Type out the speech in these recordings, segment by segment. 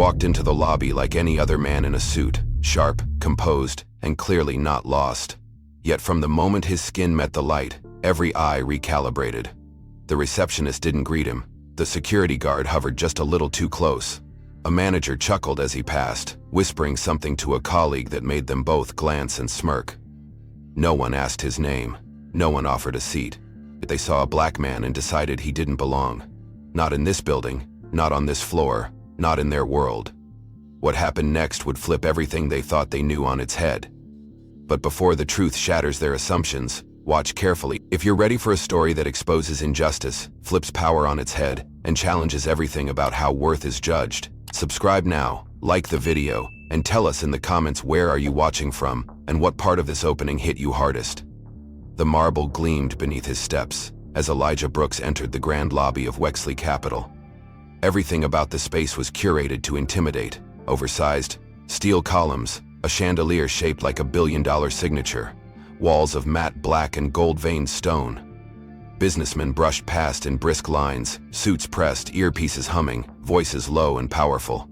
walked into the lobby like any other man in a suit, sharp, composed, and clearly not lost. Yet from the moment his skin met the light, every eye recalibrated. The receptionist didn't greet him. The security guard hovered just a little too close. A manager chuckled as he passed, whispering something to a colleague that made them both glance and smirk. No one asked his name. No one offered a seat. They saw a black man and decided he didn't belong. Not in this building, not on this floor, not in their world. What happened next would flip everything they thought they knew on its head. But before the truth shatters their assumptions, watch carefully. If you're ready for a story that exposes injustice, flips power on its head, and challenges everything about how worth is judged, subscribe now, like the video, and tell us in the comments where are you watching from, and what part of this opening hit you hardest. The marble gleamed beneath his steps as Elijah Brooks entered the grand lobby of Wexley Capital. Everything about the space was curated to intimidate. Oversized, steel columns, a chandelier shaped like a billion-dollar signature, walls of matte black and gold-veined stone. Businessmen brushed past in brisk lines, suits pressed, earpieces humming, voices low and powerful.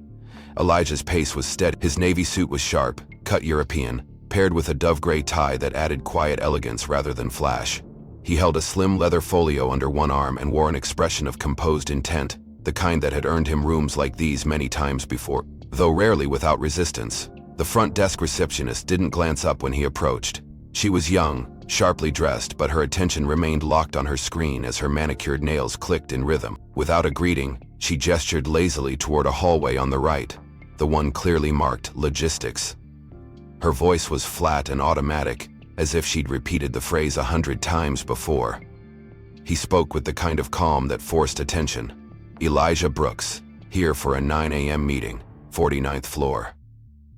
Elijah's pace was steady. His navy suit was sharp, cut European, paired with a dove-gray tie that added quiet elegance rather than flash. He held a slim leather folio under one arm and wore an expression of composed intent, the kind that had earned him rooms like these many times before, though rarely without resistance. The front desk receptionist didn't glance up when he approached. She was young, sharply dressed, but her attention remained locked on her screen as her manicured nails clicked in rhythm. Without a greeting, she gestured lazily toward a hallway on the right, the one clearly marked Logistics. Her voice was flat and automatic, as if she'd repeated the phrase 100 times before. He spoke with the kind of calm that forced attention. Elijah Brooks, here for a 9 a.m. meeting, 49th floor.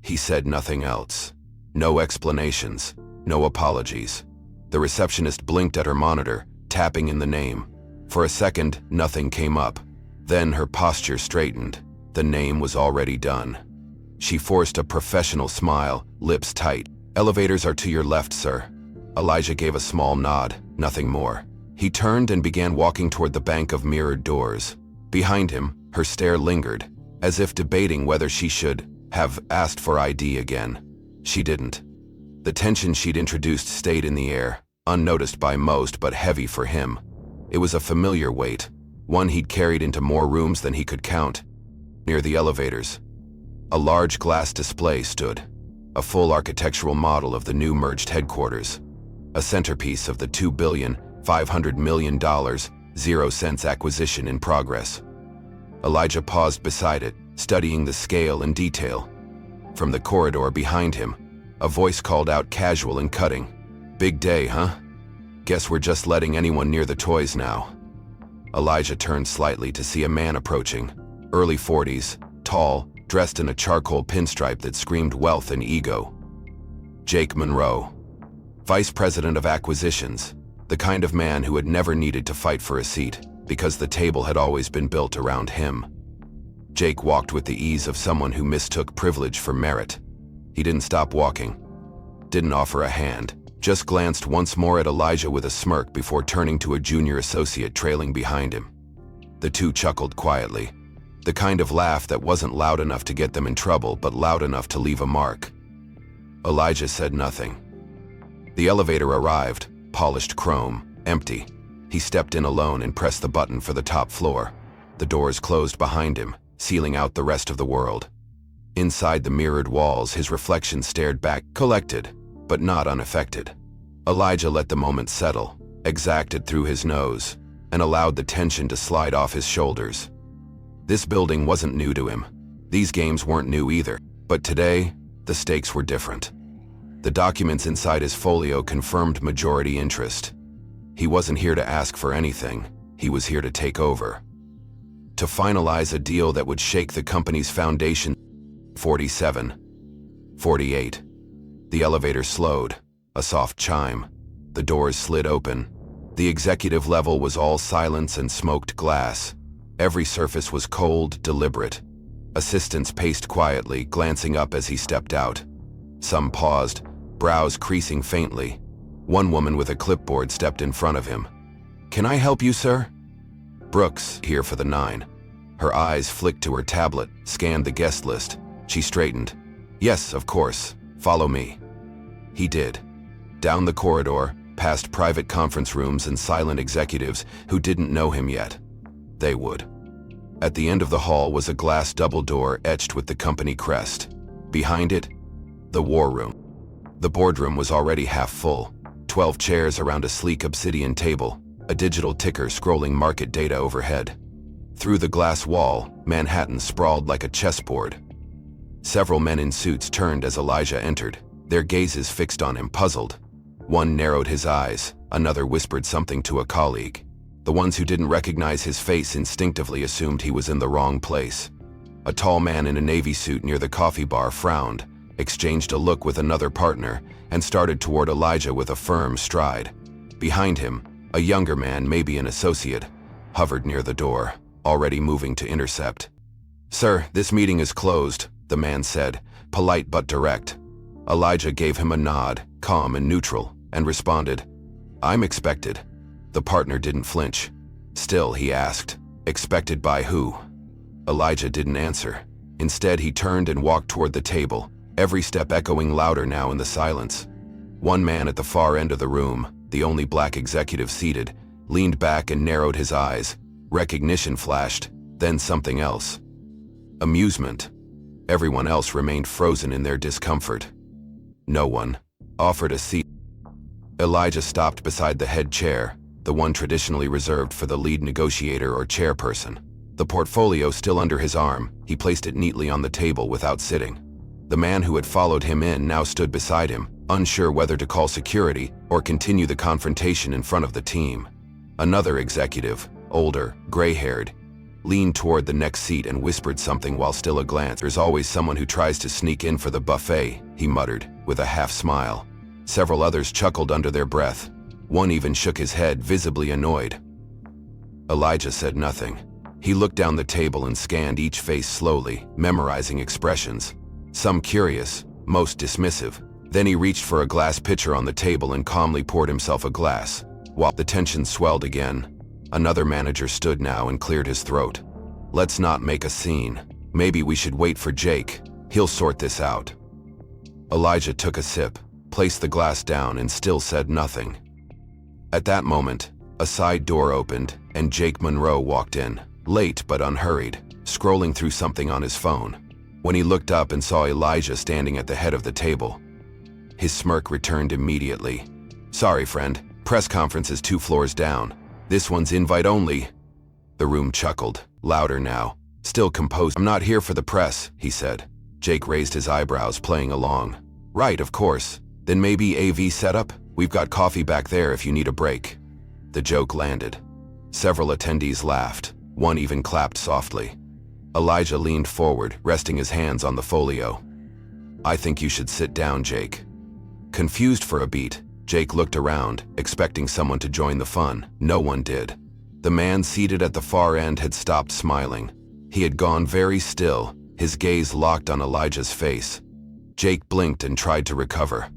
He said nothing else. No explanations, no apologies. The receptionist blinked at her monitor, tapping in the name. For a second, nothing came up. Then her posture straightened. The name was already done. She forced a professional smile, lips tight. "Elevators are to your left, sir." Elijah gave a small nod, nothing more. He turned and began walking toward the bank of mirrored doors. Behind him, her stare lingered, as if debating whether she should have asked for ID again. She didn't. The tension she'd introduced stayed in the air, unnoticed by most but heavy for him. It was a familiar weight, one he'd carried into more rooms than he could count. Near the elevators, a large glass display stood, a full architectural model of the new merged headquarters, a centerpiece of the $2.5 billion, 0 cents acquisition in progress. Elijah paused beside it, studying the scale and detail. From the corridor behind him, a voice called out casual and cutting. "Big day, huh? Guess we're just letting anyone near the toys now." Elijah turned slightly to see a man approaching, early 40s, tall, dressed in a charcoal pinstripe that screamed wealth and ego. Jake Monroe, Vice President of Acquisitions, the kind of man who had never needed to fight for a seat, because the table had always been built around him. Jake walked with the ease of someone who mistook privilege for merit. He didn't stop walking, didn't offer a hand, just glanced once more at Elijah with a smirk before turning to a junior associate trailing behind him. The two chuckled quietly, the kind of laugh that wasn't loud enough to get them in trouble but loud enough to leave a mark. Elijah said nothing. The elevator arrived, polished chrome, empty. He stepped in alone and pressed the button for the top floor. The doors closed behind him, sealing out the rest of the world. Inside the mirrored walls, his reflection stared back, collected, but not unaffected. Elijah let the moment settle, exacted through his nose, and allowed the tension to slide off his shoulders. This building wasn't new to him. These games weren't new either. But today, the stakes were different. The documents inside his folio confirmed majority interest. He wasn't here to ask for anything. He was here to take over. To finalize a deal that would shake the company's foundation. 47. 48. The elevator slowed, a soft chime. The doors slid open. The executive level was all silence and smoked glass. Every surface was cold, deliberate. Assistants paced quietly, glancing up as he stepped out. Some paused, brows creasing faintly. One woman with a clipboard stepped in front of him. "Can I help you, sir?" "Brooks, here for the 9." Her eyes flicked to her tablet, scanned the guest list. She straightened. Yes, of course. Follow me. He did. Down the corridor, past private conference rooms and silent executives who didn't know him yet. They would. At the end of the hall was a glass double door etched with the company crest. Behind it, the war room. The boardroom was already half full. 12 chairs around a sleek obsidian table, a digital ticker scrolling market data overhead. Through the glass wall, Manhattan sprawled like a chessboard. Several men in suits turned as Elijah entered, their gazes fixed on him, puzzled. One narrowed his eyes, another whispered something to a colleague. The ones who didn't recognize his face instinctively assumed he was in the wrong place. A tall man in a navy suit near the coffee bar frowned, exchanged a look with another partner, and started toward Elijah with a firm stride. Behind him, a younger man, maybe an associate, hovered near the door, already moving to intercept. "Sir, this meeting is closed," the man said, polite but direct. Elijah gave him a nod, calm and neutral, and responded, "I'm expected." The partner didn't flinch. Still, he asked, "Expected by who?" Elijah didn't answer. Instead, he turned and walked toward the table, every step echoing louder now in the silence. One man at the far end of the room, the only black executive seated, leaned back and narrowed his eyes. Recognition flashed, then something else. Amusement. Everyone else remained frozen in their discomfort. No one offered a seat. Elijah stopped beside the head chair, the one traditionally reserved for the lead negotiator or chairperson. The portfolio still under his arm, he placed it neatly on the table without sitting. The man who had followed him in now stood beside him, unsure whether to call security or continue the confrontation in front of the team. Another executive, older, gray-haired, leaned toward the next seat and whispered something while still a glance. "There's always someone who tries to sneak in for the buffet," he muttered, with a half-smile. Several others chuckled under their breath. One even shook his head, visibly annoyed. Elijah said nothing. He looked down the table and scanned each face slowly, memorizing expressions. Some curious, most dismissive. Then he reached for a glass pitcher on the table and calmly poured himself a glass. While the tension swelled again, another manager stood now and cleared his throat. "Let's not make a scene. Maybe we should wait for Jake. He'll sort this out." Elijah took a sip, placed the glass down, and still said nothing. At that moment, a side door opened, and Jake Monroe walked in, late but unhurried, scrolling through something on his phone. When he looked up and saw Elijah standing at the head of the table, his smirk returned immediately. "Sorry, friend. Press conference is 2 floors down. This one's invite only." The room chuckled, louder now, still composed. "I'm not here for the press," he said. Jake raised his eyebrows, playing along. "Right, of course. Then maybe AV setup? We've got coffee back there if you need a break." The joke landed. Several attendees laughed. One even clapped softly. Elijah leaned forward, resting his hands on the folio. "I think you should sit down, Jake." Confused for a beat, Jake looked around, expecting someone to join the fun. No one did. The man seated at the far end had stopped smiling. He had gone very still, his gaze locked on Elijah's face. Jake blinked and tried to recover.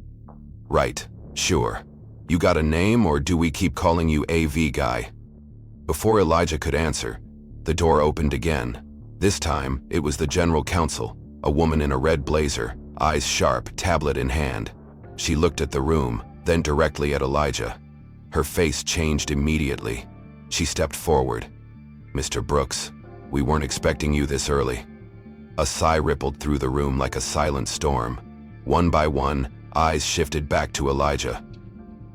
"Right, sure. You got a name, or do we keep calling you AV guy?" Before Elijah could answer, the door opened again. This time, it was the general counsel, a woman in a red blazer, eyes sharp, tablet in hand. She looked at the room, then directly at Elijah. Her face changed immediately. She stepped forward. "Mr. Brooks, we weren't expecting you this early." A sigh rippled through the room like a silent storm. One by one, eyes shifted back to Elijah.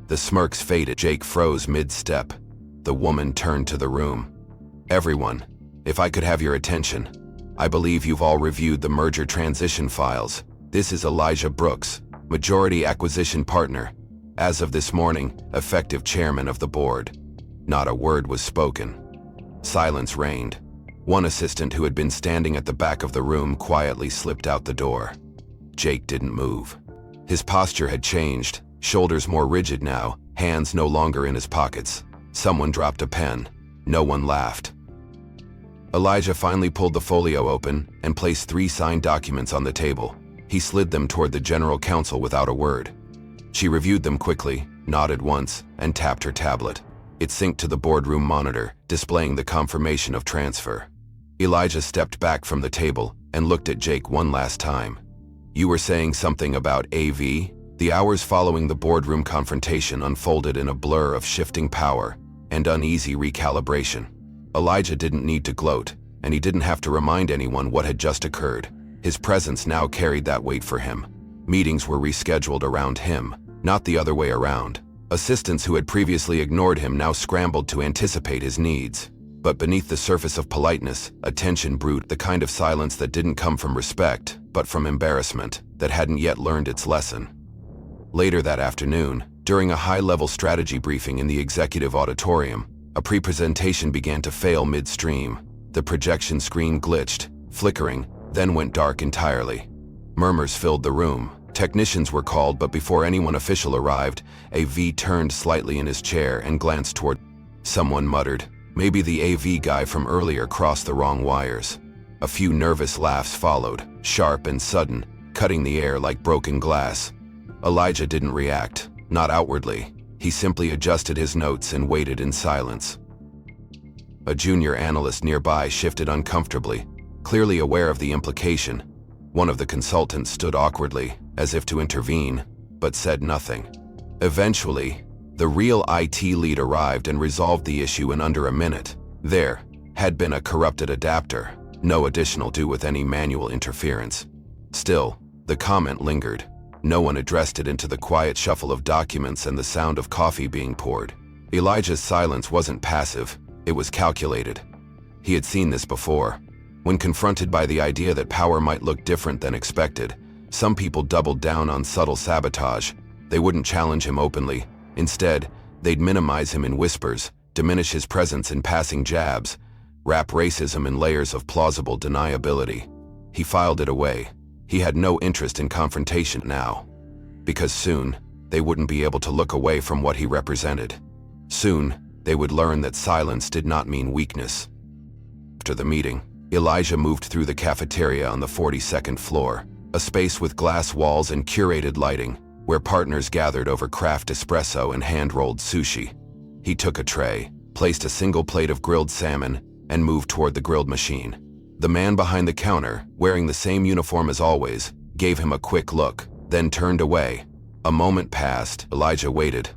The smirks faded. Jake froze mid-step. The woman turned to the room. "Everyone, if I could have your attention. I believe you've all reviewed the merger transition files. This is Elijah Brooks, majority acquisition partner. As of this morning, effective chairman of the board." Not a word was spoken. Silence reigned. One assistant who had been standing at the back of the room quietly slipped out the door. Jake didn't move. His posture had changed, shoulders more rigid now, hands no longer in his pockets. Someone dropped a pen. No one laughed. Elijah finally pulled the folio open and placed 3 signed documents on the table. He slid them toward the general counsel without a word. She reviewed them quickly, nodded once, and tapped her tablet. It synced to the boardroom monitor, displaying the confirmation of transfer. Elijah stepped back from the table and looked at Jake one last time. "You were saying something about AV?" The hours following the boardroom confrontation unfolded in a blur of shifting power and uneasy recalibration. Elijah didn't need to gloat, and he didn't have to remind anyone what had just occurred. His presence now carried that weight for him. Meetings were rescheduled around him, not the other way around. Assistants who had previously ignored him now scrambled to anticipate his needs. But beneath the surface of politeness, a tension brewed, the kind of silence that didn't come from respect, but from embarrassment that hadn't yet learned its lesson. Later that afternoon, during a high-level strategy briefing in the executive auditorium, a pre-presentation began to fail midstream. The projection screen glitched, flickering, then went dark entirely. Murmurs filled the room. Technicians were called, but before anyone official arrived, AV turned slightly in his chair and glanced toward. Someone muttered, "Maybe the AV guy from earlier crossed the wrong wires." A few nervous laughs followed, sharp and sudden, cutting the air like broken glass. Elijah didn't react, not outwardly. He simply adjusted his notes and waited in silence. A junior analyst nearby shifted uncomfortably, clearly aware of the implication. One of the consultants stood awkwardly, as if to intervene, but said nothing. Eventually, the real IT lead arrived and resolved the issue in under a minute. There had been a corrupted adapter, no additional due with any manual interference. Still, the comment lingered. No one addressed it into the quiet shuffle of documents and the sound of coffee being poured. Elijah's silence wasn't passive, it was calculated. He had seen this before. When confronted by the idea that power might look different than expected, some people doubled down on subtle sabotage. They wouldn't challenge him openly. Instead, they'd minimize him in whispers, diminish his presence in passing jabs, wrap racism in layers of plausible deniability. He filed it away. He had no interest in confrontation now, because soon they wouldn't be able to look away from what he represented. Soon, they would learn that silence did not mean weakness. After the meeting, Elijah moved through the cafeteria on the 42nd floor, a space with glass walls and curated lighting, where partners gathered over craft espresso and hand-rolled sushi. He took a tray, placed a single plate of grilled salmon, and moved toward the grilled machine. The man behind the counter, wearing the same uniform as always, gave him a quick look, then turned away. A moment passed. Elijah waited.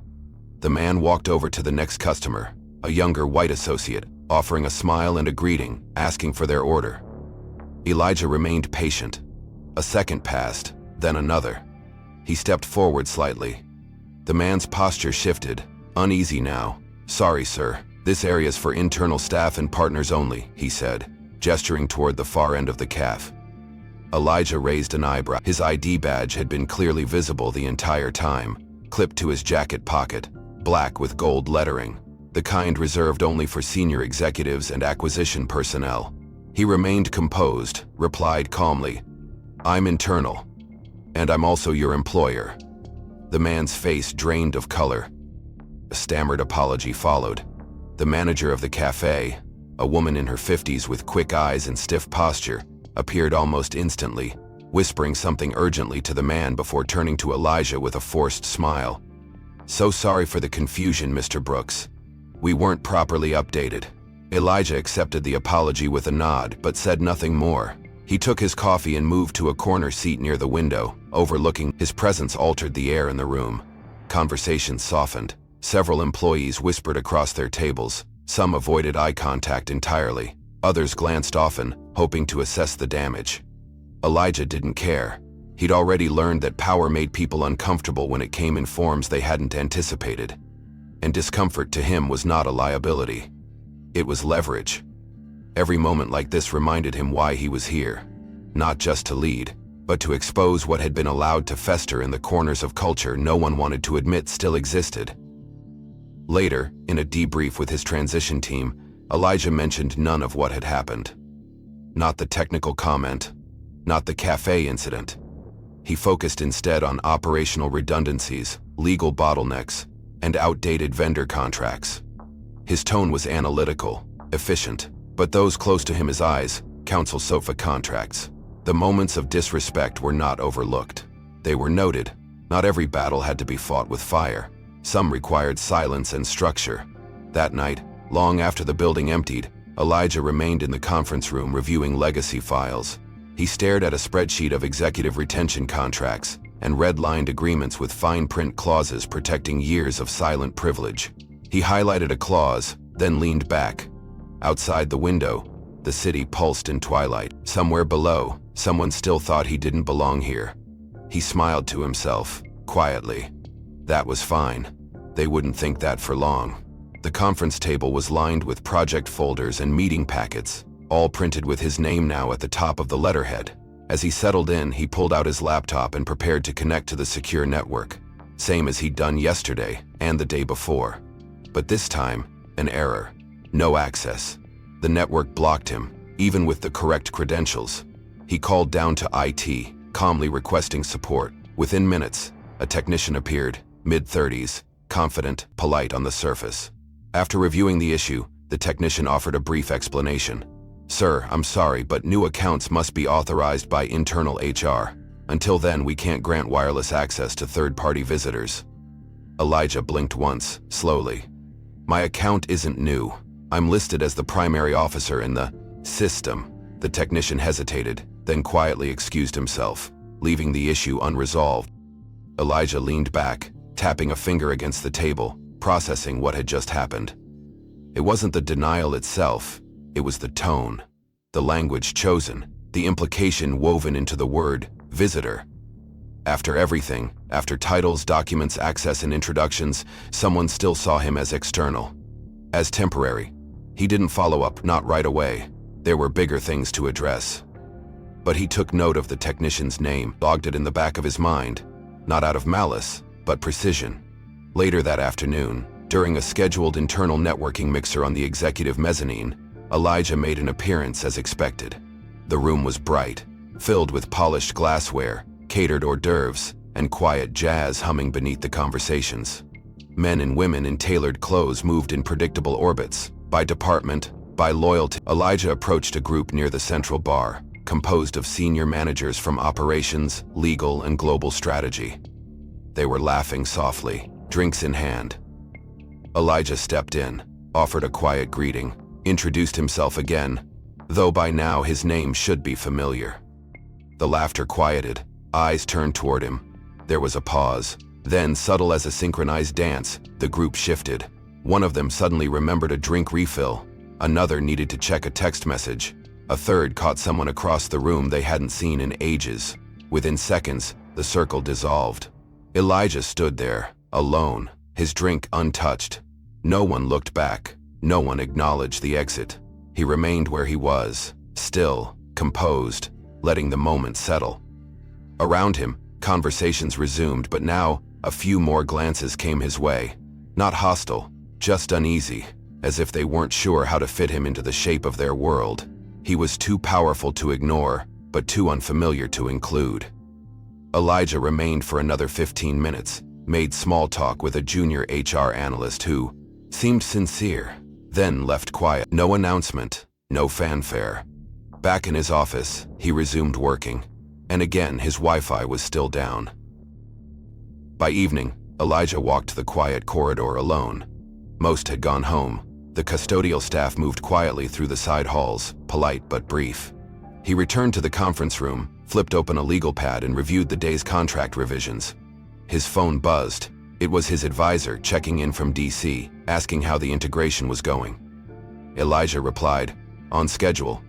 The man walked over to the next customer, a younger white associate, offering a smile and a greeting, asking for their order. Elijah remained patient. A second passed, then another. He stepped forward slightly. The man's posture shifted, uneasy now. "Sorry, sir, this area's for internal staff and partners only," he said, gesturing toward the far end of the caf. Elijah raised an eyebrow. His ID badge had been clearly visible the entire time, clipped to his jacket pocket, black with gold lettering, the kind reserved only for senior executives and acquisition personnel. He remained composed, replied calmly, "I'm internal, and I'm also your employer." The man's face drained of color. A stammered apology followed. The manager of the cafe, a woman in her 50s with quick eyes and stiff posture, appeared almost instantly, whispering something urgently to the man before turning to Elijah with a forced smile. "So sorry for the confusion, Mr. Brooks. We weren't properly updated." Elijah accepted the apology with a nod, but said nothing more. He took his coffee and moved to a corner seat near the window, overlooking. His presence altered the air in the room. Conversations softened. Several employees whispered across their tables. Some avoided eye contact entirely. Others glanced often, hoping to assess the damage. Elijah didn't care. He'd already learned that power made people uncomfortable when it came in forms they hadn't anticipated. And discomfort to him was not a liability. It was leverage. Every moment like this reminded him why he was here. Not just to lead, but to expose what had been allowed to fester in the corners of culture no one wanted to admit still existed. Later, in a debrief with his transition team, Elijah mentioned none of what had happened. Not the technical comment, not the cafe incident. He focused instead on operational redundancies, legal bottlenecks, and outdated vendor contracts. His tone was analytical, efficient, but those close to him, his eyes, counsel sofa contracts. The moments of disrespect were not overlooked. They were noted. Not every battle had to be fought with fire. Some required silence and structure. That night, long after the building emptied, Elijah remained in the conference room reviewing legacy files. He stared at a spreadsheet of executive retention contracts and red-lined agreements with fine print clauses protecting years of silent privilege. He highlighted a clause, then leaned back. Outside the window, the city pulsed in twilight. Somewhere below, someone still thought he didn't belong here. He smiled to himself, quietly. That was fine. They wouldn't think that for long. The conference table was lined with project folders and meeting packets, all printed with his name now at the top of the letterhead. As he settled in, he pulled out his laptop and prepared to connect to the secure network, same as he'd done yesterday and the day before. But this time, an error. No access. The network blocked him, even with the correct credentials. He called down to IT, calmly requesting support. Within minutes, a technician appeared, mid-30s, confident, polite on the surface. After reviewing the issue, the technician offered a brief explanation. "Sir, I'm sorry, but new accounts must be authorized by internal HR. Until then, we can't grant wireless access to third-party visitors." Elijah blinked once, slowly. "My account isn't new. I'm listed as the primary officer in the system." The technician hesitated, then quietly excused himself, leaving the issue unresolved. Elijah leaned back, tapping a finger against the table, processing what had just happened. It wasn't the denial itself, it was the tone, the language chosen, the implication woven into the word visitor. After everything, after titles, documents, access, and introductions, someone still saw him as external, as temporary. He didn't follow up, not right away. There were bigger things to address. But he took note of the technician's name, logged it in the back of his mind, not out of malice, but precision. Later that afternoon, during a scheduled internal networking mixer on the executive mezzanine, Elijah made an appearance as expected. The room was bright, filled with polished glassware, catered hors d'oeuvres, and quiet jazz humming beneath the conversations. Men and women in tailored clothes moved in predictable orbits, by department, by loyalty. Elijah approached a group near the central bar, composed of senior managers from operations, legal, and global strategy. They were laughing softly, drinks in hand. Elijah stepped in, offered a quiet greeting, introduced himself again, though by now his name should be familiar. The laughter quieted, eyes turned toward him. There was a pause. Then, subtle as a synchronized dance, the group shifted. One of them suddenly remembered a drink refill. Another needed to check a text message. A third caught someone across the room they hadn't seen in ages. Within seconds, the circle dissolved. Elijah stood there, alone, his drink untouched. No one looked back. No one acknowledged the exit. He remained where he was, still, composed, letting the moment settle. Around him, conversations resumed, but now, a few more glances came his way. Not hostile, just uneasy, as if they weren't sure how to fit him into the shape of their world. He was too powerful to ignore, but too unfamiliar to include. Elijah remained for another 15 minutes, made small talk with a junior HR analyst who seemed sincere, then left quiet. No announcement, no fanfare. Back in his office, he resumed working, and again his Wi-Fi was still down. By evening, Elijah walked the quiet corridor alone. Most had gone home. The custodial staff moved quietly through the side halls, polite but brief. He returned to the conference room, flipped open a legal pad and reviewed the day's contract revisions. His phone buzzed. It was his advisor checking in from DC, asking how the integration was going. Elijah replied, "On schedule.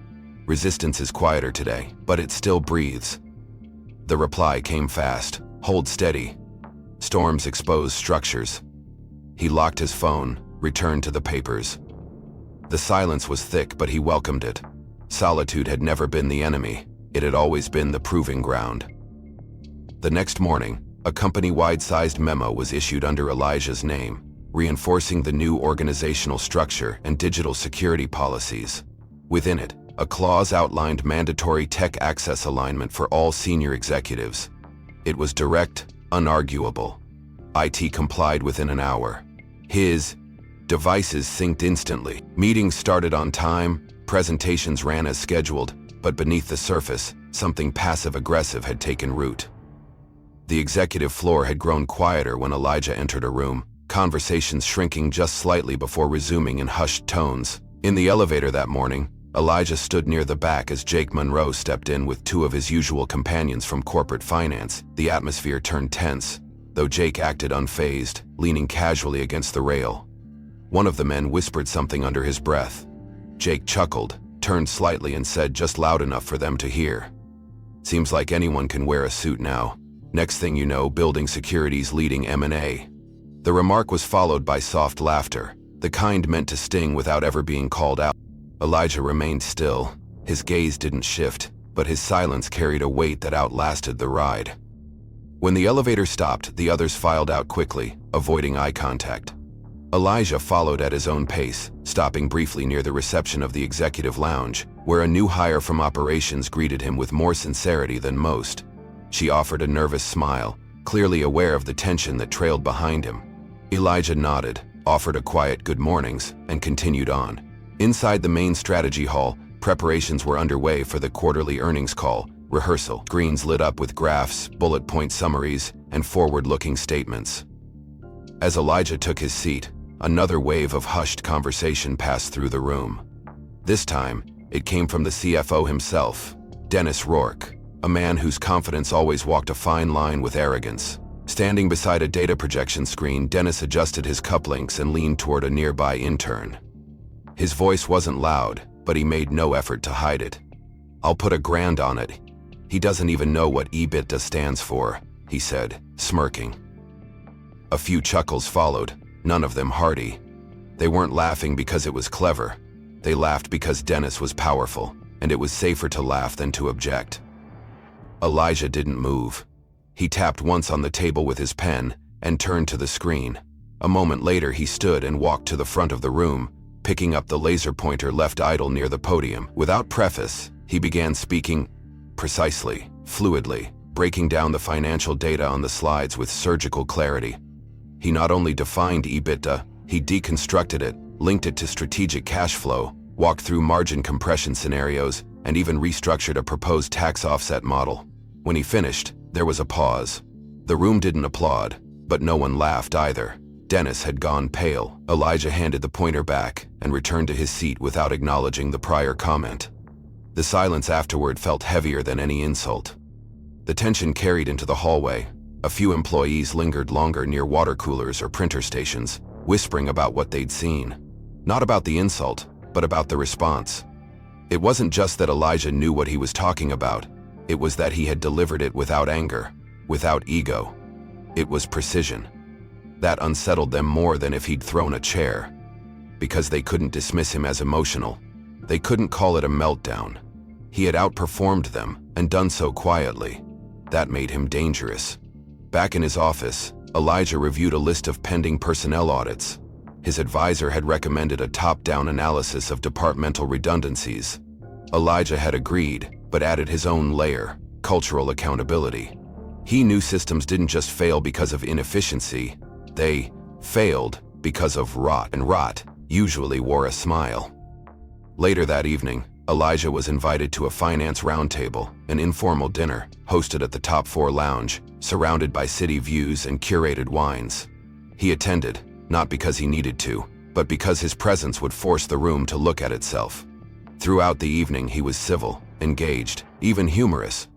Resistance is quieter today, but it still breathes." The reply came fast. "Hold steady. Storms expose structures." He locked his phone, returned to the papers. The silence was thick, but he welcomed it. Solitude had never been the enemy. It had always been the proving ground. The next morning, a company-wide sized memo was issued under Elijah's name, reinforcing the new organizational structure and digital security policies. Within it, a clause outlined mandatory tech access alignment for all senior executives. It was direct, unarguable. IT complied within an hour. His devices synced instantly. Meetings started on time, presentations ran as scheduled, but beneath the surface, something passive-aggressive had taken root. The executive floor had grown quieter when Elijah entered a room, conversations shrinking just slightly before resuming in hushed tones, In the elevator that morning, Elijah stood near the back as Jake Monroe stepped in with two of his usual companions from corporate finance. The atmosphere turned tense, though Jake acted unfazed, leaning casually against the rail. One of the men whispered something under his breath. Jake chuckled, turned slightly and said just loud enough for them to hear, "Seems like anyone can wear a suit now. Next thing you know, building security's leading M&A." The remark was followed by soft laughter, the kind meant to sting without ever being called out. Elijah remained still. His gaze didn't shift, but his silence carried a weight that outlasted the ride. When the elevator stopped, the others filed out quickly, avoiding eye contact. Elijah followed at his own pace, stopping briefly near the reception of the executive lounge, where a new hire from operations greeted him with more sincerity than most. She offered a nervous smile, clearly aware of the tension that trailed behind him. Elijah nodded, offered a quiet good mornings, and continued on. Inside the main strategy hall, preparations were underway for the quarterly earnings call, rehearsal. Screens lit up with graphs, bullet point summaries, and forward-looking statements. As Elijah took his seat, another wave of hushed conversation passed through the room. This time, it came from the CFO himself, Dennis Rourke, a man whose confidence always walked a fine line with arrogance. Standing beside a data projection screen, Dennis adjusted his cufflinks and leaned toward a nearby intern. His voice wasn't loud, but he made no effort to hide it. "I'll put $1,000 on it. He doesn't even know what EBITDA stands for," he said, smirking. A few chuckles followed, none of them hearty. They weren't laughing because it was clever. They laughed because Dennis was powerful, and it was safer to laugh than to object. Elijah didn't move. He tapped once on the table with his pen and turned to the screen. A moment later, he stood and walked to the front of the room, picking up the laser pointer left idle near the podium. Without preface, he began speaking precisely, fluidly, breaking down the financial data on the slides with surgical clarity. He not only defined EBITDA, he deconstructed it, linked it to strategic cash flow, walked through margin compression scenarios, and even restructured a proposed tax offset model. When he finished, there was a pause. The room didn't applaud, but no one laughed either. Dennis had gone pale. Elijah handed the pointer back and returned to his seat without acknowledging the prior comment. The silence afterward felt heavier than any insult. The tension carried into the hallway. A few employees lingered longer near water coolers or printer stations, whispering about what they'd seen. Not about the insult, but about the response. It wasn't just that Elijah knew what he was talking about. It was that he had delivered it without anger, without ego. It was precision. That unsettled them more than if he'd thrown a chair. Because they couldn't dismiss him as emotional. They couldn't call it a meltdown. He had outperformed them, and done so quietly. That made him dangerous. Back in his office, Elijah reviewed a list of pending personnel audits. His advisor had recommended a top-down analysis of departmental redundancies. Elijah had agreed, but added his own layer, cultural accountability. He knew systems didn't just fail because of inefficiency. They failed because of rot, and rot usually wore a smile. Later that evening, Elijah was invited to a finance roundtable, an informal dinner, hosted at the top floor lounge, surrounded by city views and curated wines. He attended, not because he needed to, but because his presence would force the room to look at itself. Throughout the evening, he was civil, engaged, even humorous.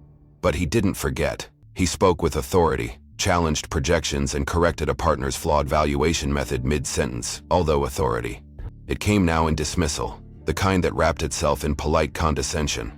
But he didn't forget. He spoke with authority, challenged projections, and corrected a partner's flawed valuation method mid-sentence, although authority. It came now in dismissal, the kind that wrapped itself in polite condescension.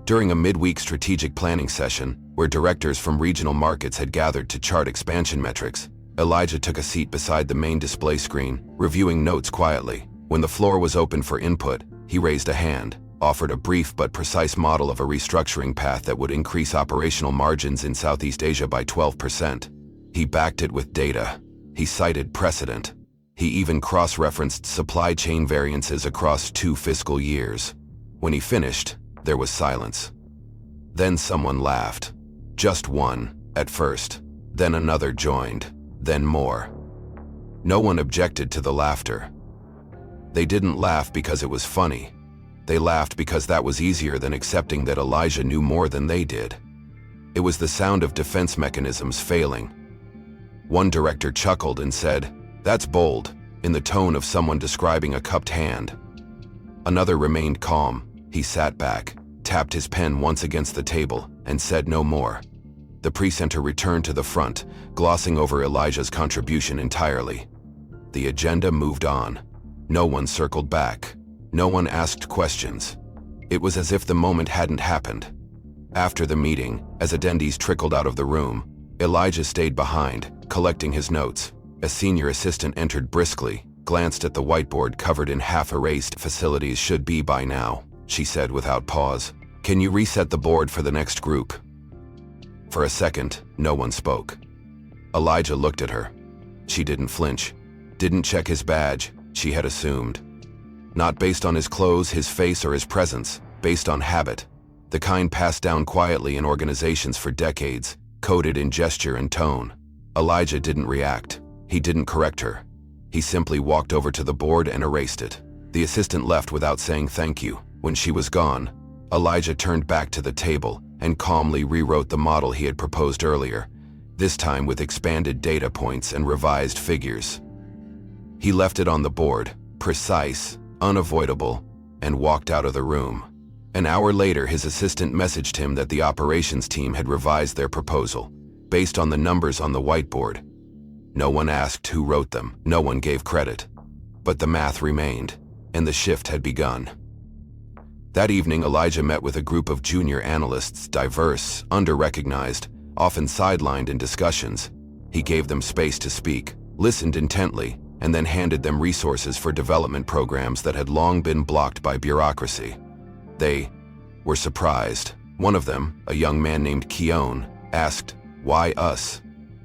During a midweek strategic planning session, where directors from regional markets had gathered to chart expansion metrics, Elijah took a seat beside the main display screen, reviewing notes quietly. When the floor was open for input, he raised a hand, offered a brief but precise model of a restructuring path that would increase operational margins in Southeast Asia by 12%. He backed it with data. He cited precedent. He even cross-referenced supply chain variances across 2 fiscal years. When he finished, there was silence. Then someone laughed. Just one, at first. Then another joined. Then more. No one objected to the laughter. They didn't laugh because it was funny. They laughed because that was easier than accepting that Elijah knew more than they did. It was the sound of defense mechanisms failing. One director chuckled and said, "That's bold," in the tone of someone describing a cupped hand. Another remained calm. He sat back, tapped his pen once against the table, and said no more. The presenter returned to the front, glossing over Elijah's contribution entirely. The agenda moved on. No one circled back. No one asked questions. It was as if the moment hadn't happened. After the meeting, as attendees trickled out of the room, Elijah stayed behind, collecting his notes. A senior assistant entered briskly, glanced at the whiteboard covered in half-erased "facilities should be by now," she said without pause. "Can you reset the board for the next group?" For a second, no one spoke. Elijah looked at her. She didn't flinch, didn't check his badge, she had assumed. Not based on his clothes, his face, or his presence, based on habit. The kind passed down quietly in organizations for decades, coded in gesture and tone. Elijah didn't react. He didn't correct her. He simply walked over to the board and erased it. The assistant left without saying thank you. When she was gone, Elijah turned back to the table and calmly rewrote the model he had proposed earlier, this time with expanded data points and revised figures. He left it on the board, precise, unavoidable, and walked out of the room. An hour later, his assistant messaged him that the operations team had revised their proposal, based on the numbers on the whiteboard. No one asked who wrote them, no one gave credit. But the math remained, and the shift had begun. That evening, Elijah met with a group of junior analysts, diverse, under-recognized, often sidelined in discussions. He gave them space to speak, listened intently, and then handed them resources for development programs that had long been blocked by bureaucracy. They were surprised. One of them, a young man named Keone, asked, "Why us?"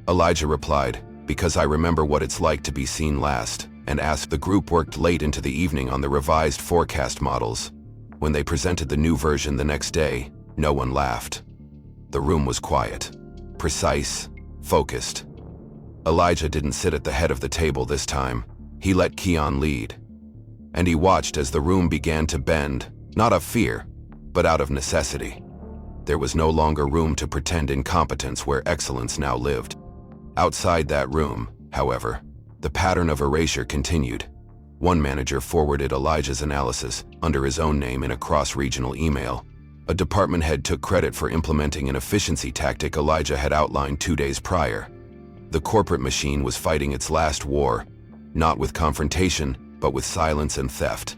Elijah replied, "Because I remember what it's like to be seen last," and asked. The group worked late into the evening on the revised forecast models. When they presented the new version the next day, no one laughed. The room was quiet, precise, focused. Elijah didn't sit at the head of the table this time. He let Keone lead. And he watched as the room began to bend, not of fear, but out of necessity. There was no longer room to pretend incompetence where excellence now lived. Outside that room, however, the pattern of erasure continued. One manager forwarded Elijah's analysis under his own name in a cross-regional email. A department head took credit for implementing an efficiency tactic Elijah had outlined 2 days prior. The corporate machine was fighting its last war, not with confrontation, but with silence and theft.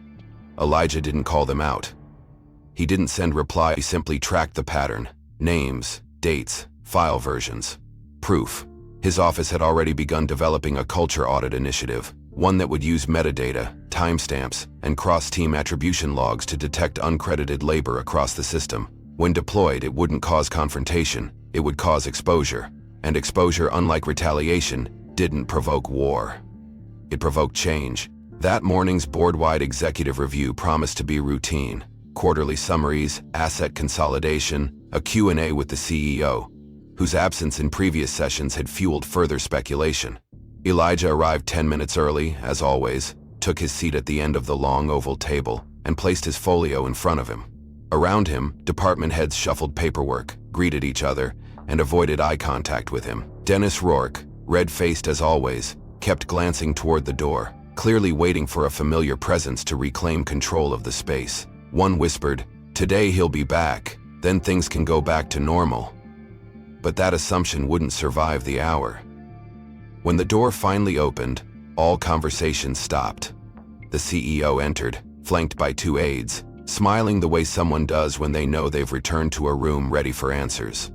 Elijah didn't call them out. He didn't send reply, he simply tracked the pattern. Names, dates, file versions. Proof. His office had already begun developing a culture audit initiative, one that would use metadata, timestamps, and cross-team attribution logs to detect uncredited labor across the system. When deployed, it wouldn't cause confrontation, it would cause exposure. And exposure, unlike retaliation, didn't provoke war. It provoked change. That morning's board-wide executive review promised to be routine. Quarterly summaries, asset consolidation, a Q&A with the CEO, whose absence in previous sessions had fueled further speculation. Elijah arrived 10 minutes early, as always, took his seat at the end of the long oval table, and placed his folio in front of him. Around him, department heads shuffled paperwork, greeted each other, and avoided eye contact with him. Dennis Rourke, red-faced as always, kept glancing toward the door, clearly waiting for a familiar presence to reclaim control of the space. One whispered, "Today he'll be back, then things can go back to normal." But that assumption wouldn't survive the hour. When the door finally opened, all conversation stopped. The CEO entered, flanked by 2 aides, smiling the way someone does when they know they've returned to a room ready for answers.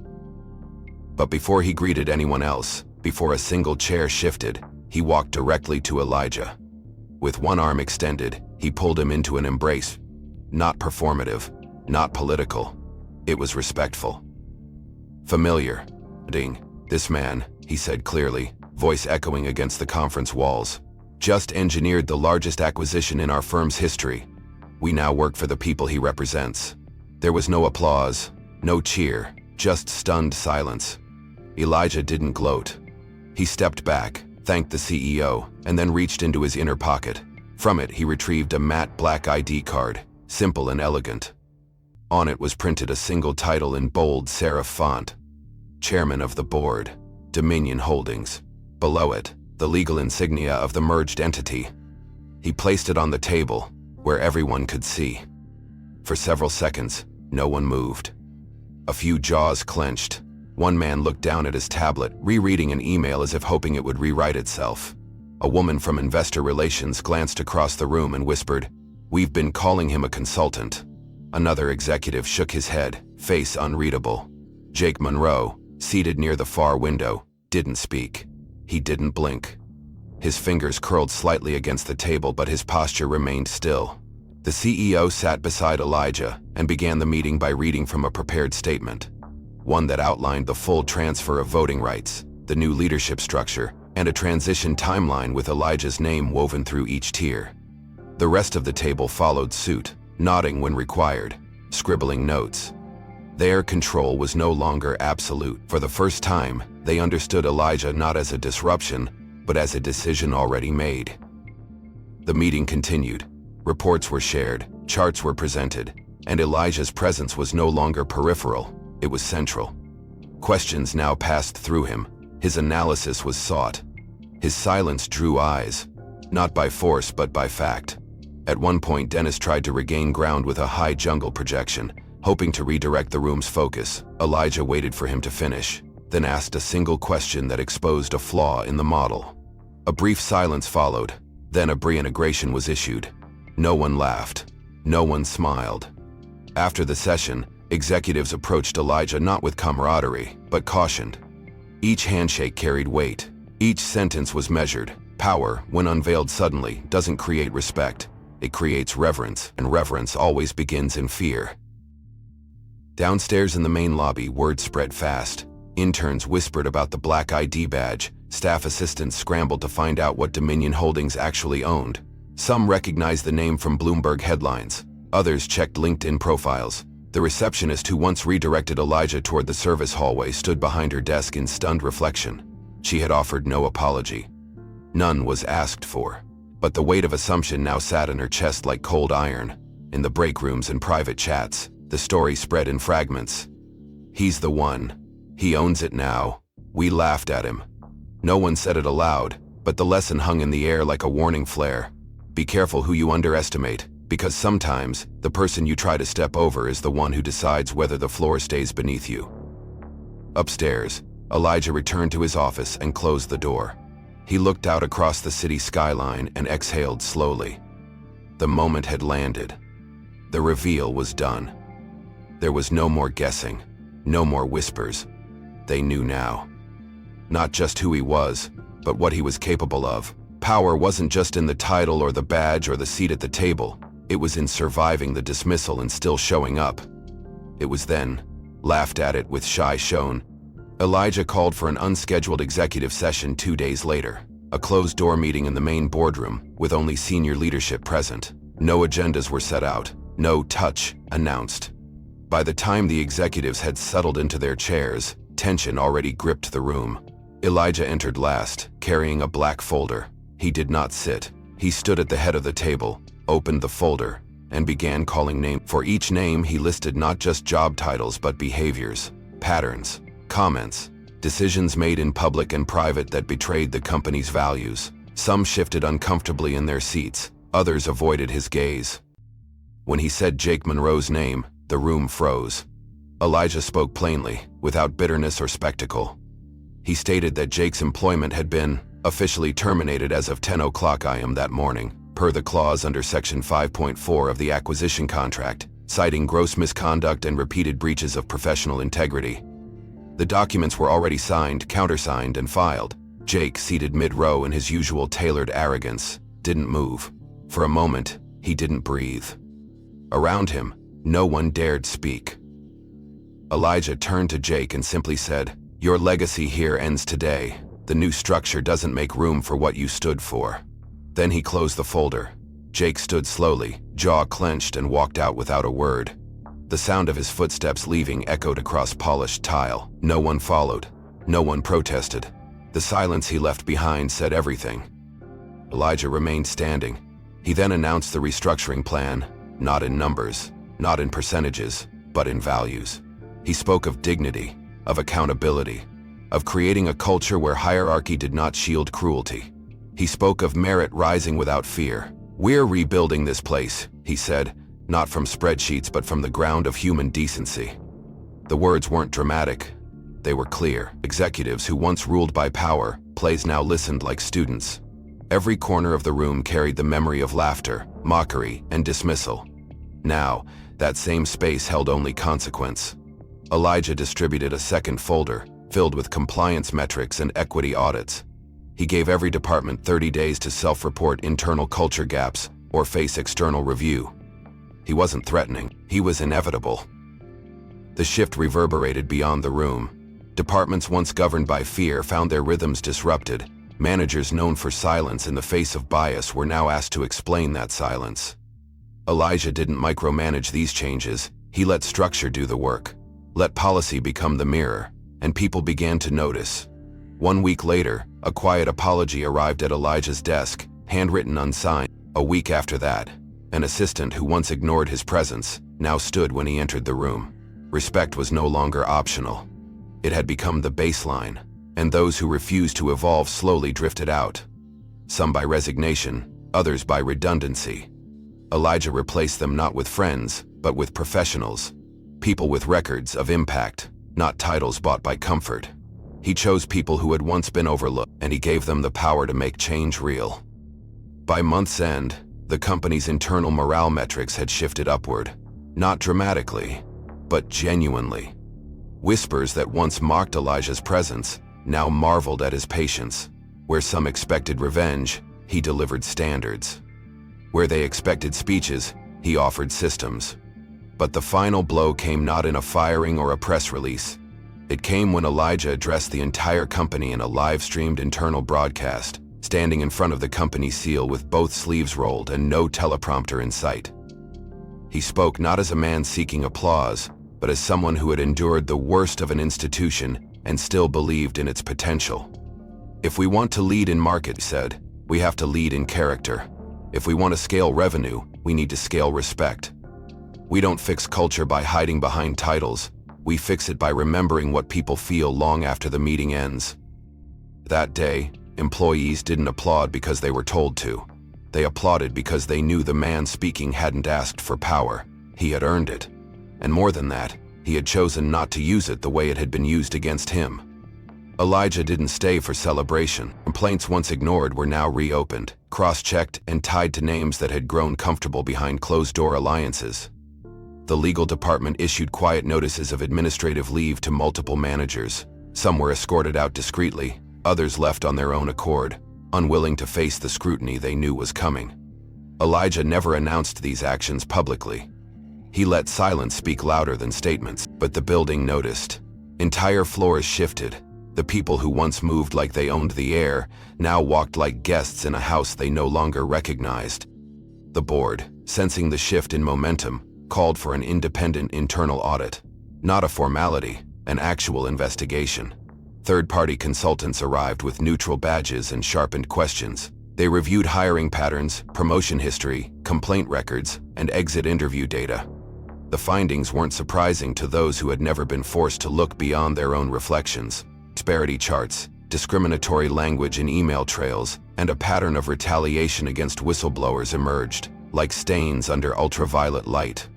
But before he greeted anyone else, before a single chair shifted, he walked directly to Elijah. With one arm extended, he pulled him into an embrace. Not performative, not political. It was respectful. "Familiar. Ding. This man," he said clearly, voice echoing against the conference walls, "just engineered the largest acquisition in our firm's history. We now work for the people he represents." There was no applause, no cheer, just stunned silence. Elijah didn't gloat. He stepped back, thanked the CEO, and then reached into his inner pocket. From it, he retrieved a matte black ID card, simple and elegant. On it was printed a single title in bold serif font: Chairman of the Board, Dominion Holdings. Below it, the legal insignia of the merged entity. He placed it on the table, where everyone could see. For several seconds, no one moved. A few jaws clenched. One man looked down at his tablet, rereading an email as if hoping it would rewrite itself. A woman from Investor Relations glanced across the room and whispered, "We've been calling him a consultant." Another executive shook his head, face unreadable. Jake Monroe, seated near the far window, didn't speak. He didn't blink. His fingers curled slightly against the table, but his posture remained still. The CEO sat beside Elijah and began the meeting by reading from a prepared statement, one that outlined the full transfer of voting rights, the new leadership structure, and a transition timeline with Elijah's name woven through each tier. The rest of the table followed suit, nodding when required, scribbling notes. Their control was no longer absolute. For the first time, they understood Elijah not as a disruption, but as a decision already made. The meeting continued. Reports were shared, charts were presented, and Elijah's presence was no longer peripheral, it was central. Questions now passed through him. His analysis was sought. His silence drew eyes, not by force but by fact. At one point, Dennis tried to regain ground with a high jungle projection, hoping to redirect the room's focus. Elijah waited for him to finish, then asked a single question that exposed a flaw in the model. A brief silence followed, then a reintegration was issued. No one laughed. No one smiled. After the session, executives approached Elijah not with camaraderie, but cautioned. Each handshake carried weight. Each sentence was measured. Power, when unveiled suddenly, doesn't create respect. It creates reverence, and reverence always begins in fear. Downstairs in the main lobby, word spread fast. Interns whispered about the black ID badge. Staff assistants scrambled to find out what Dominion Holdings actually owned. Some recognized the name from Bloomberg headlines. Others checked LinkedIn profiles. The receptionist who once redirected Elijah toward the service hallway stood behind her desk in stunned reflection. She had offered no apology. None was asked for. But the weight of assumption now sat in her chest like cold iron. In the break rooms and private chats, the story spread in fragments. "He's the one. He owns it now. We laughed at him." No one said it aloud, but the lesson hung in the air like a warning flare. Be careful who you underestimate, because sometimes the person you try to step over is the one who decides whether the floor stays beneath you. Upstairs, Elijah returned to his office and closed the door. He looked out across the city skyline and exhaled slowly. The moment had landed. The reveal was done. There was no more guessing, no more whispers. They knew now. Not just who he was, but what he was capable of. Power wasn't just in the title or the badge or the seat at the table. It was in surviving the dismissal and still showing up. It was then, laughed at it with shy shown. Elijah called for an unscheduled executive session 2 days later. A closed-door meeting in the main boardroom, with only senior leadership present. No agendas were set out, no touch announced. By the time the executives had settled into their chairs, tension already gripped the room. Elijah entered last, carrying a black folder. He did not sit. He stood at the head of the table, opened the folder, and began calling names. For each name, he listed not just job titles but behaviors, patterns, comments, decisions made in public and private that betrayed the company's values. Some shifted uncomfortably in their seats, others avoided his gaze. When he said Jake Monroe's name, the room froze. Elijah spoke plainly, without bitterness or spectacle. He stated that Jake's employment had been officially terminated as of 10:00 a.m. that morning, per the clause under Section 5.4 of the acquisition contract, citing gross misconduct and repeated breaches of professional integrity. The documents were already signed, countersigned, and filed. Jake, seated mid-row in his usual tailored arrogance, didn't move. For a moment, he didn't breathe. Around him, no one dared speak. Elijah turned to Jake and simply said, "Your legacy here ends today. The new structure doesn't make room for what you stood for." Then he closed the folder. Jake stood slowly, jaw clenched, and walked out without a word. The sound of his footsteps leaving echoed across polished tile. No one followed. No one protested. The silence he left behind said everything. Elijah remained standing. He then announced the restructuring plan, not in numbers, not in percentages, but in values. He spoke of dignity, of accountability, of creating a culture where hierarchy did not shield cruelty. He spoke of merit rising without fear, "We're rebuilding this place," he said, not from spreadsheets but from the ground of human decency. The words weren't dramatic. They were clear. Executives who once ruled by power, plays now listened like students. Every corner of the room carried the memory of laughter, mockery, and dismissal. Now, that same space held only consequence. Elijah distributed a second folder, filled with compliance metrics and equity audits. He gave every department 30 days to self-report internal culture gaps or face external review. He wasn't threatening, he was inevitable. The shift reverberated beyond the room. Departments once governed by fear found their rhythms disrupted. Managers known for silence in the face of bias were now asked to explain that silence. Elijah didn't micromanage these changes, he let structure do the work. Let policy become the mirror, and people began to notice. 1 week later, a quiet apology arrived at Elijah's desk, handwritten unsigned. A week after that, an assistant who once ignored his presence now stood when he entered the room. Respect was no longer optional. It had become the baseline, and those who refused to evolve slowly drifted out. Some by resignation, others by redundancy. Elijah replaced them not with friends, but with professionals. People with records of impact, not titles bought by comfort. He chose people who had once been overlooked, and he gave them the power to make change real. By month's end, the company's internal morale metrics had shifted upward. Not dramatically, but genuinely. Whispers that once mocked Elijah's presence now marveled at his patience. Where some expected revenge, he delivered standards. Where they expected speeches, he offered systems. But the final blow came not in a firing or a press release. It came when Elijah addressed the entire company in a live-streamed internal broadcast, standing in front of the company seal with both sleeves rolled and no teleprompter in sight. He spoke not as a man seeking applause, but as someone who had endured the worst of an institution and still believed in its potential. If we want to lead in market, he said, we have to lead in character. If we want to scale revenue, we need to scale respect. We don't fix culture by hiding behind titles. We fix it by remembering what people feel long after the meeting ends. That day, employees didn't applaud because they were told to. They applauded because they knew the man speaking hadn't asked for power. He had earned it. And more than that, he had chosen not to use it the way it had been used against him. Elijah didn't stay for celebration. Complaints once ignored were now reopened, cross-checked, and tied to names that had grown comfortable behind closed-door alliances. The legal department issued quiet notices of administrative leave to multiple managers. Some were escorted out discreetly, others left on their own accord, unwilling to face the scrutiny they knew was coming. Elijah never announced these actions publicly. He let silence speak louder than statements, but the building noticed. Entire floors shifted. The people who once moved like they owned the air now walked like guests in a house they no longer recognized. The board, sensing the shift in momentum, called for an independent internal audit. Not a formality, an actual investigation. Third-party consultants arrived with neutral badges and sharpened questions. They reviewed hiring patterns, promotion history, complaint records, and exit interview data. The findings weren't surprising to those who had never been forced to look beyond their own reflections. Disparity charts, discriminatory language in email trails, and a pattern of retaliation against whistleblowers emerged, like stains under ultraviolet light.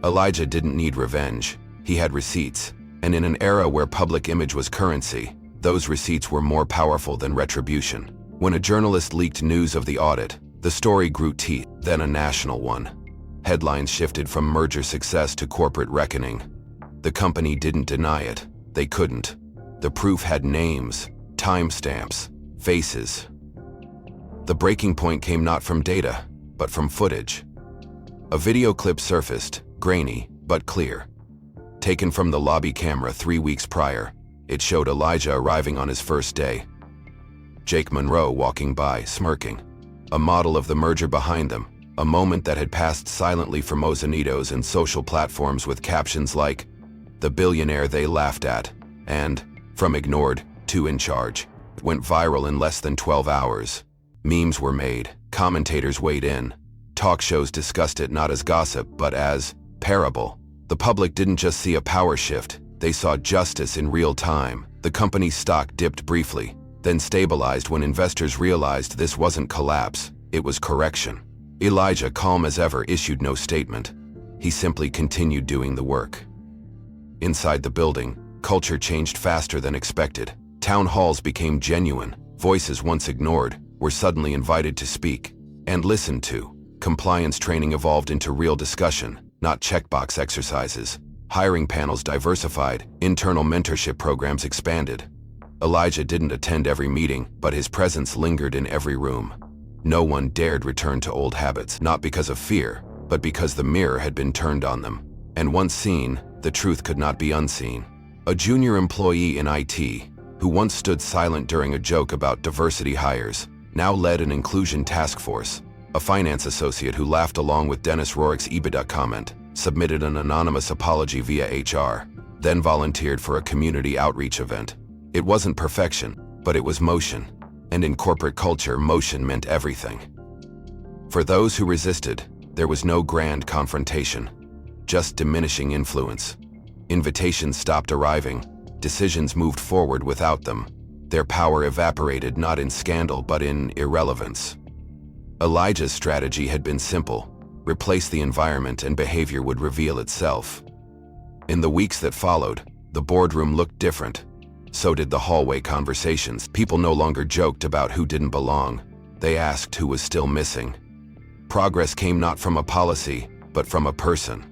Elijah didn't need revenge. He had receipts, and in an era where public image was currency, those receipts were more powerful than retribution. When a journalist leaked news of the audit, the story grew teeth, then a national one. Headlines shifted from merger success to corporate reckoning. The company didn't deny it. They couldn't. The proof had names, timestamps, faces. The breaking point came not from data, but from footage. A video clip surfaced, grainy, but clear. Taken from the lobby camera 3 weeks prior, it showed Elijah arriving on his first day. Jake Monroe walking by, smirking. A model of the merger behind them, a moment that had passed silently for Mozanitos and social platforms with captions like, "The billionaire they laughed at," and, "From ignored to in charge." It went viral in less than 12 hours. Memes were made, commentators weighed in. Talk shows discussed it not as gossip, but as parable. The public didn't just see a power shift, they saw justice in real time. The company's stock dipped briefly, then stabilized when investors realized this wasn't collapse, it was correction. Elijah, calm as ever, issued no statement. He simply continued doing the work. Inside the building, culture changed faster than expected. Town halls became genuine. Voices once ignored were suddenly invited to speak and listened to. Compliance training evolved into real discussion, not checkbox exercises. Hiring panels diversified. Internal mentorship programs expanded. Elijah didn't attend every meeting, but his presence lingered in every room. No one dared return to old habits, not because of fear, but because the mirror had been turned on them. And once seen, the truth could not be unseen. A junior employee in IT, who once stood silent during a joke about diversity hires, now led an inclusion task force. A finance associate who laughed along with Dennis Rorick's EBITDA comment, submitted an anonymous apology via HR, then volunteered for a community outreach event. It wasn't perfection, but it was motion. And in corporate culture, motion meant everything. For those who resisted, there was no grand confrontation, just diminishing influence. Invitations stopped arriving. Decisions moved forward without them. Their power evaporated not in scandal but in irrelevance. Elijah's strategy had been simple: replace the environment and behavior would reveal itself. In the weeks that followed, the boardroom looked different. So did the hallway conversations. People no longer joked about who didn't belong. They asked who was still missing. Progress came not from a policy, but from a person.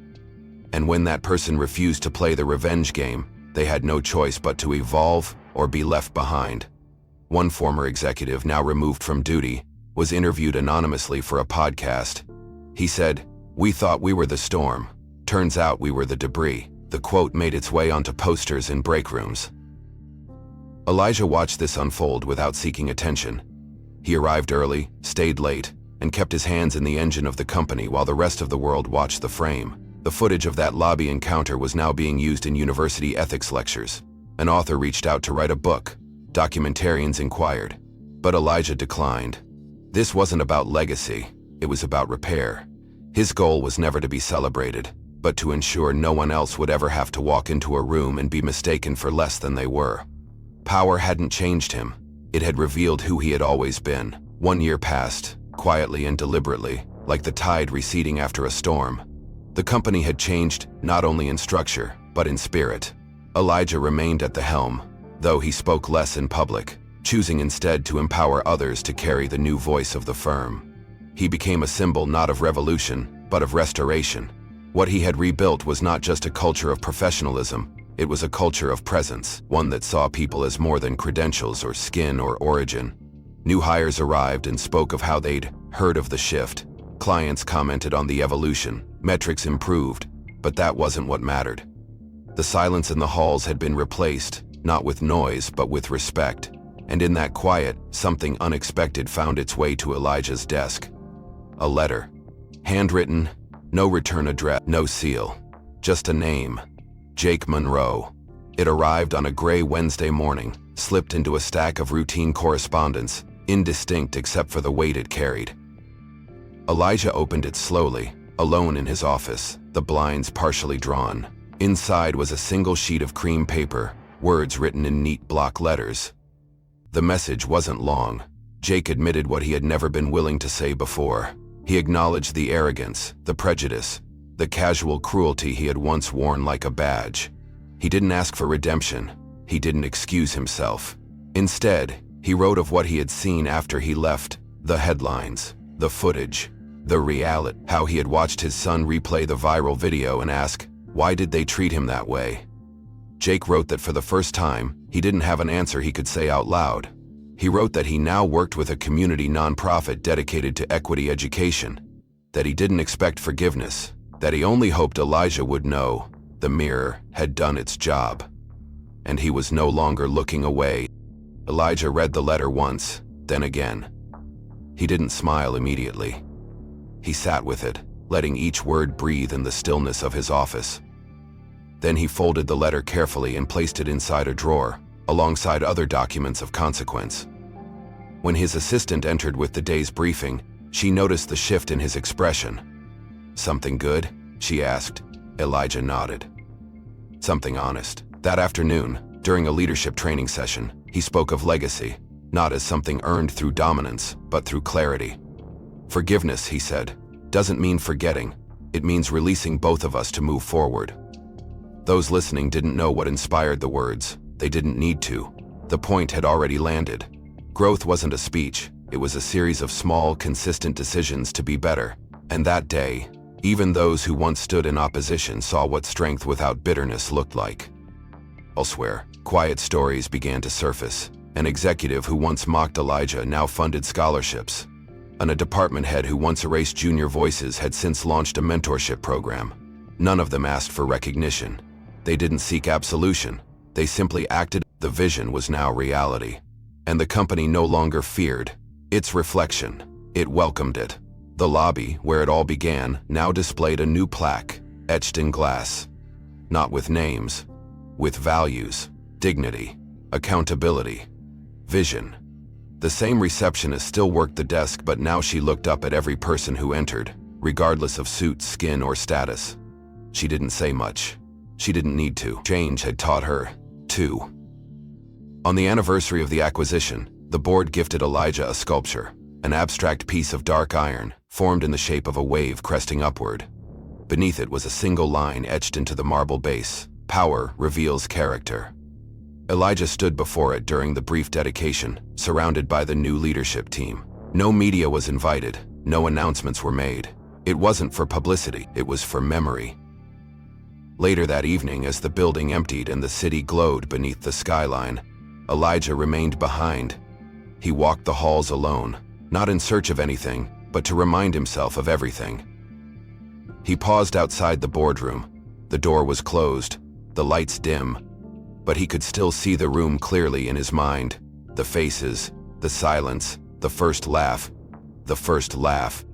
And when that person refused to play the revenge game, they had no choice but to evolve or be left behind. One former executive, now removed from duty, was interviewed anonymously for a podcast. He said, "We thought we were the storm. Turns out we were the debris." The quote made its way onto posters in break rooms. Elijah watched this unfold without seeking attention. He arrived early, stayed late, and kept his hands in the engine of the company while the rest of the world watched the frame. The footage of that lobby encounter was now being used in university ethics lectures. An author reached out to write a book. Documentarians inquired, but Elijah declined. This wasn't about legacy, it was about repair. His goal was never to be celebrated, but to ensure no one else would ever have to walk into a room and be mistaken for less than they were. Power hadn't changed him. It had revealed who he had always been. 1 year passed, quietly and deliberately, like the tide receding after a storm. The company had changed, not only in structure, but in spirit. Elijah remained at the helm, though he spoke less in public, choosing instead to empower others to carry the new voice of the firm. He became a symbol not of revolution, but of restoration. What he had rebuilt was not just a culture of professionalism, it was a culture of presence, one that saw people as more than credentials or skin or origin. New hires arrived and spoke of how they'd heard of the shift. Clients commented on the evolution, metrics improved, but that wasn't what mattered. The silence in the halls had been replaced, not with noise, but with respect. And in that quiet, something unexpected found its way to Elijah's desk. A letter. Handwritten, no return address, no seal. Just a name. Jake Monroe. It arrived on a gray Wednesday morning, slipped into a stack of routine correspondence, indistinct except for the weight it carried. Elijah opened it slowly, alone in his office, the blinds partially drawn. Inside was a single sheet of cream paper, words written in neat block letters. The message wasn't long. Jake admitted what he had never been willing to say before. He acknowledged the arrogance, the prejudice, the casual cruelty he had once worn like a badge. He didn't ask for redemption. He didn't excuse himself. Instead, he wrote of what he had seen after he left, the headlines, the footage, the reality, how he had watched his son replay the viral video and ask, why did they treat him that way? Jake wrote that for the first time, he didn't have an answer he could say out loud. He wrote that he now worked with a community nonprofit dedicated to equity education, that he didn't expect forgiveness, that he only hoped Elijah would know the mirror had done its job. And he was no longer looking away. Elijah read the letter once, then again. He didn't smile immediately. He sat with it, letting each word breathe in the stillness of his office. Then he folded the letter carefully and placed it inside a drawer, alongside other documents of consequence. When his assistant entered with the day's briefing, she noticed the shift in his expression. "Something good?" she asked. Elijah nodded. "Something honest." That afternoon, during a leadership training session, he spoke of legacy, not as something earned through dominance, but through clarity. "Forgiveness," he said, "doesn't mean forgetting. It means releasing both of us to move forward." Those listening didn't know what inspired the words. They didn't need to. The point had already landed. Growth wasn't a speech. It was a series of small, consistent decisions to be better. And that day, even those who once stood in opposition saw what strength without bitterness looked like. Elsewhere, quiet stories began to surface. An executive who once mocked Elijah now funded scholarships. And a department head who once erased junior voices had since launched a mentorship program. None of them asked for recognition. They didn't seek absolution. They simply acted. The vision was now reality. And the company no longer feared its reflection. It welcomed it. The lobby, where it all began, now displayed a new plaque, etched in glass. Not with names, with values, dignity, accountability, vision. The same receptionist still worked the desk, but now she looked up at every person who entered, regardless of suit, skin, or status. She didn't say much. She didn't need to. Change had taught her to. On the anniversary of the acquisition, the board gifted Elijah a sculpture, an abstract piece of dark iron, formed in the shape of a wave cresting upward. Beneath it was a single line etched into the marble base: "Power reveals character." Elijah stood before it during the brief dedication, surrounded by the new leadership team. No media was invited, no announcements were made. It wasn't for publicity, it was for memory. Later that evening, as the building emptied and the city glowed beneath the skyline, Elijah remained behind. He walked the halls alone, not in search of anything, but to remind himself of everything. He paused outside the boardroom. The door was closed, the lights dim, but he could still see the room clearly in his mind. The faces, the silence, the first laugh. The first laugh.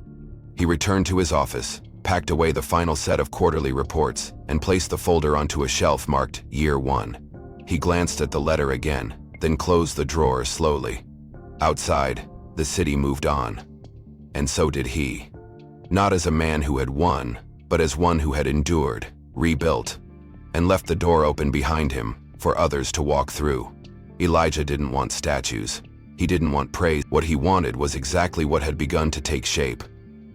He returned to his office, packed away the final set of quarterly reports, and placed the folder onto a shelf marked Year 1. He glanced at the letter again, then closed the drawer slowly. Outside, the city moved on. And so did he. Not as a man who had won, but as one who had endured, rebuilt, and left the door open behind him for others to walk through. Elijah didn't want statues. He didn't want praise. What he wanted was exactly what had begun to take shape.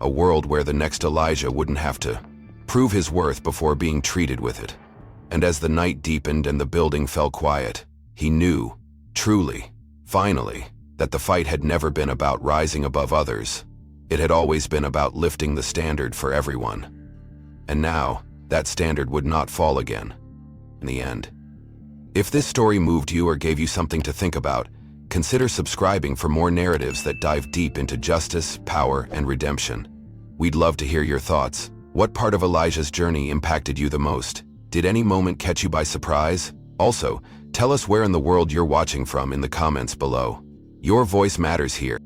A world where the next Elijah wouldn't have to prove his worth before being treated with it. And as the night deepened and the building fell quiet, he knew, truly, finally, that the fight had never been about rising above others. It had always been about lifting the standard for everyone. And now, that standard would not fall again. In the end. If this story moved you or gave you something to think about, consider subscribing for more narratives that dive deep into justice, power, and redemption. We'd love to hear your thoughts. What part of Elijah's journey impacted you the most? Did any moment catch you by surprise? Also, tell us where in the world you're watching from in the comments below. Your voice matters here.